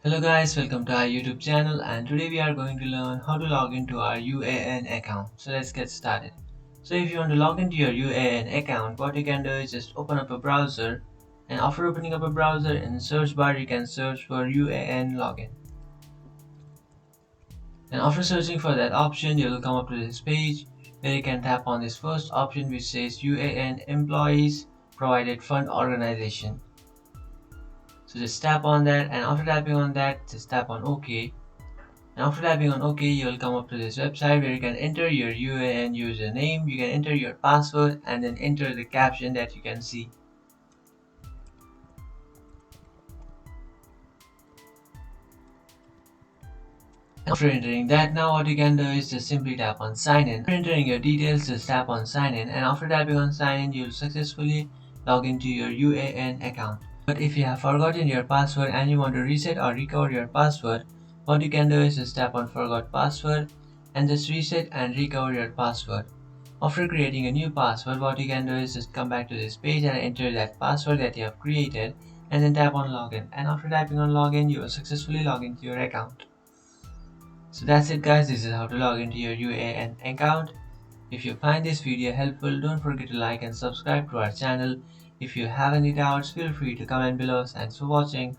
Hello guys, welcome to our YouTube channel, and today we are going to learn how to log into our UAN account. So let's get started. So if you want to log into your UAN account, what you can do is just open up a browser, and after opening up a browser, in the search bar you can search for UAN login. And after searching for that option, you will come up to this page where you can tap on this first option which says UAN Employees Provided Fund Organization. So just tap on that, and after tapping on that, just tap on OK. And after tapping on OK, you will come up to this website where you can enter your UAN username, you can enter your password, and then enter the caption that you can see. After entering that, now what you can do is just simply tap on sign in. After entering your details, just tap on sign in, and after tapping on sign in, you'll successfully log into your UAN account. But if you have forgotten your password and you want to reset or recover your password, what you can do is just tap on forgot password and just reset and recover your password. After creating a new password, what you can do is just come back to this page and enter that password that you have created and then tap on login. And after tapping on login, you will successfully log into your account. So that's it guys, this is how to log into your UAN account. If you find this video helpful, don't forget to like and subscribe to our channel. If you have any doubts, feel free to comment below. Thanks for watching.